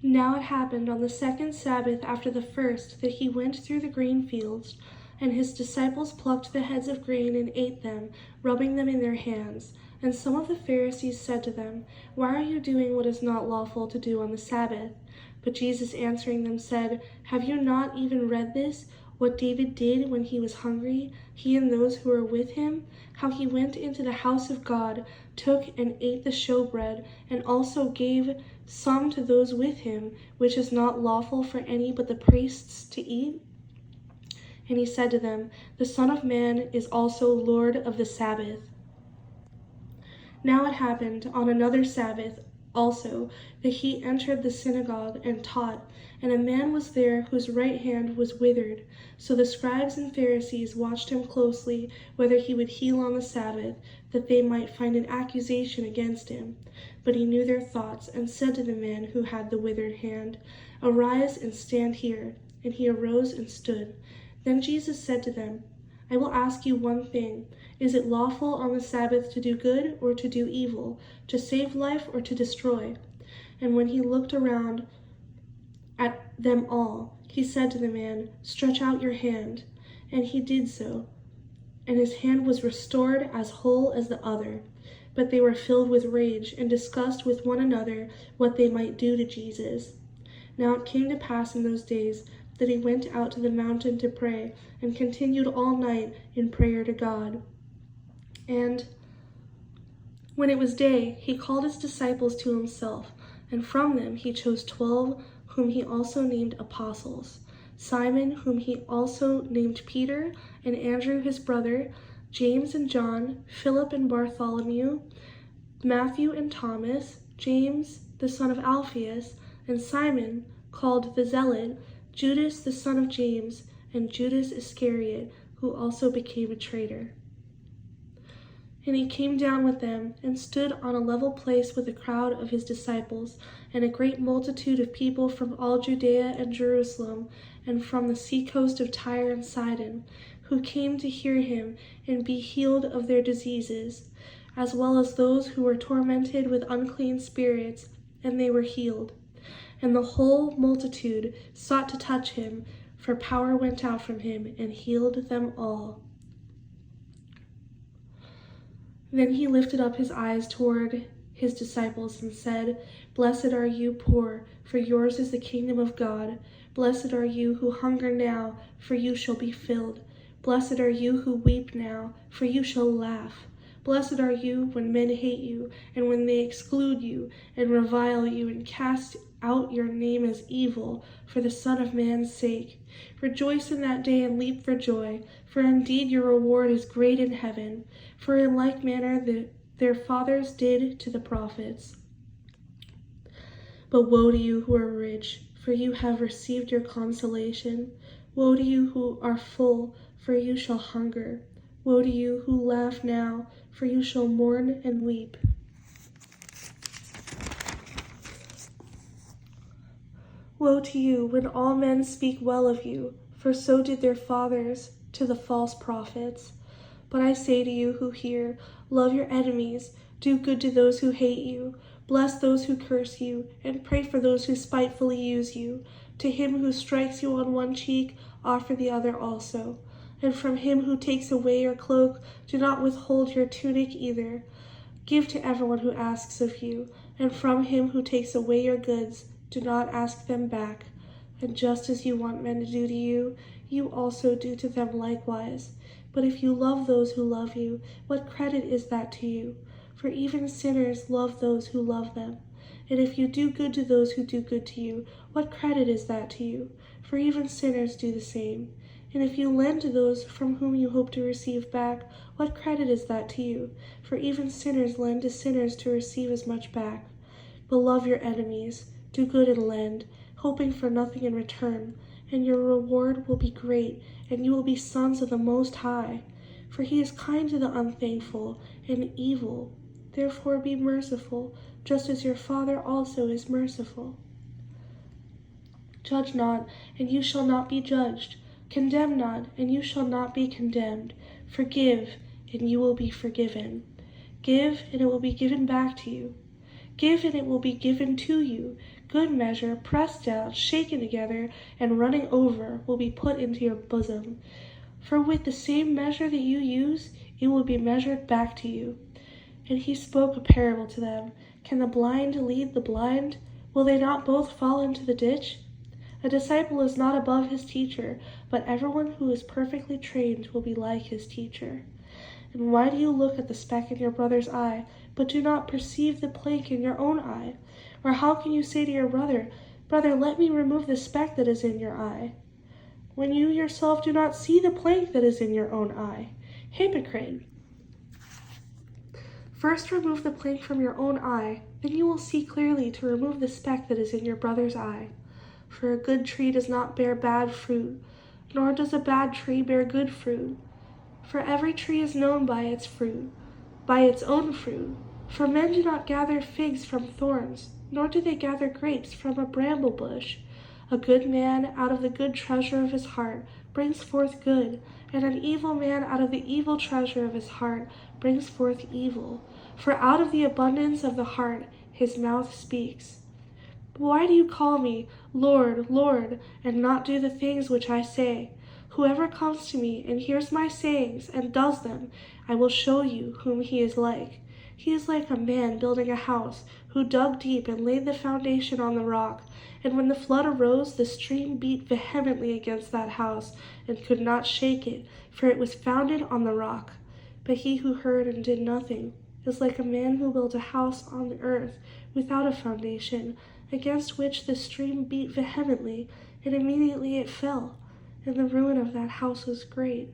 Now it happened on the second Sabbath after the first that he went through the grain fields, and his disciples plucked the heads of grain and ate them, rubbing them in their hands. And some of the Pharisees said to them, "Why are you doing what is not lawful to do on the Sabbath?" But Jesus answering them said, "Have you not even read this, what David did when he was hungry, he and those who were with him? How he went into the house of God, took and ate the showbread, and also gave some to those with him, which is not lawful for any but the priests to eat?" And he said to them, "The Son of Man is also Lord of the Sabbath." Now it happened on another Sabbath also that he entered the synagogue and taught, and a man was there whose right hand was withered. So the scribes and Pharisees watched him closely, whether he would heal on the Sabbath, that they might find an accusation against him. But he knew their thoughts, and said to the man who had the withered hand, "Arise and stand here." And he arose and stood. Then Jesus said to them, "I will ask you one thing. Is it lawful on the Sabbath to do good or to do evil, to save life or to destroy?" And when he looked around at them all, he said to the man, "Stretch out your hand." And he did so, and his hand was restored as whole as the other. But they were filled with rage and discussed with one another what they might do to Jesus. Now it came to pass in those days that he went out to the mountain to pray, and continued all night in prayer to God. And when it was day, he called his disciples to himself, and from them he chose 12, whom he also named apostles: Simon, whom he also named Peter, and Andrew his brother, James and John, Philip and Bartholomew, Matthew and Thomas, James the son of Alphaeus, and Simon called the Zealot, Judas the son of James, and Judas Iscariot, who also became a traitor. And he came down with them, and stood on a level place with a crowd of his disciples, and a great multitude of people from all Judea and Jerusalem, and from the seacoast of Tyre and Sidon, who came to hear him and be healed of their diseases, as well as those who were tormented with unclean spirits, and they were healed. And the whole multitude sought to touch him, for power went out from him and healed them all. Then he lifted up his eyes toward his disciples and said, "Blessed are you poor, for yours is the kingdom of God. Blessed are you who hunger now, for you shall be filled. Blessed are you who weep now, for you shall laugh. Blessed are you when men hate you, and when they exclude you, and revile you, and cast out your name as evil, for the Son of Man's sake. Rejoice in that day and leap for joy, for indeed your reward is great in heaven. For in like manner their fathers did to the prophets. But woe to you who are rich, for you have received your consolation. Woe to you who are full, for you shall hunger. Woe to you who laugh now, for you shall mourn and weep. Woe to you when all men speak well of you, for so did their fathers to the false prophets. But I say to you who hear, love your enemies, do good to those who hate you, bless those who curse you, and pray for those who spitefully use you. To him who strikes you on one cheek, offer the other also. And from him who takes away your cloak, do not withhold your tunic either. Give to everyone who asks of you, and from him who takes away your goods, do not ask them back. And just as you want men to do to you, you also do to them likewise. But if you love those who love you, what credit is that to you? For even sinners love those who love them. And if you do good to those who do good to you, what credit is that to you? For even sinners do the same. And if you lend to those from whom you hope to receive back, what credit is that to you? For even sinners lend to sinners to receive as much back. But love your enemies, do good and lend, hoping for nothing in return, and your reward will be great, and you will be sons of the Most High. For he is kind to the unthankful and evil. Therefore be merciful, just as your Father also is merciful. Judge not, and you shall not be judged. Condemn not, and you shall not be condemned. Forgive, and you will be forgiven. Give, and it will be given back to you. Give, and it will be given to you. good measure, pressed down, shaken together, and running over, will be put into your bosom. For with the same measure that you use, it will be measured back to you." And he spoke a parable to them. "Can the blind lead the blind? Will they not both fall into the ditch? A disciple is not above his teacher, but everyone who is perfectly trained will be like his teacher. And why do you look at the speck in your brother's eye, but do not perceive the plank in your own eye? Or how can you say to your brother, 'Brother, let me remove the speck that is in your eye,' when you yourself do not see the plank that is in your own eye? Hypocrite! First remove the plank from your own eye, then you will see clearly to remove the speck that is in your brother's eye. For a good tree does not bear bad fruit, nor does a bad tree bear good fruit. For every tree is known by its fruit, by its own fruit. For men do not gather figs from thorns, nor do they gather grapes from a bramble bush. A good man out of the good treasure of his heart brings forth good, and an evil man out of the evil treasure of his heart brings forth evil. For out of the abundance of the heart his mouth speaks. But why do you call me, Lord, Lord, and not do the things which I say? Whoever comes to me and hears my sayings and does them, I will show you whom he is like. He is like a man building a house, who dug deep and laid the foundation on the rock. And when the flood arose, the stream beat vehemently against that house, and could not shake it, for it was founded on the rock. But he who heard and did nothing is like a man who built a house on the earth without a foundation, against which the stream beat vehemently, and immediately it fell, and the ruin of that house was great.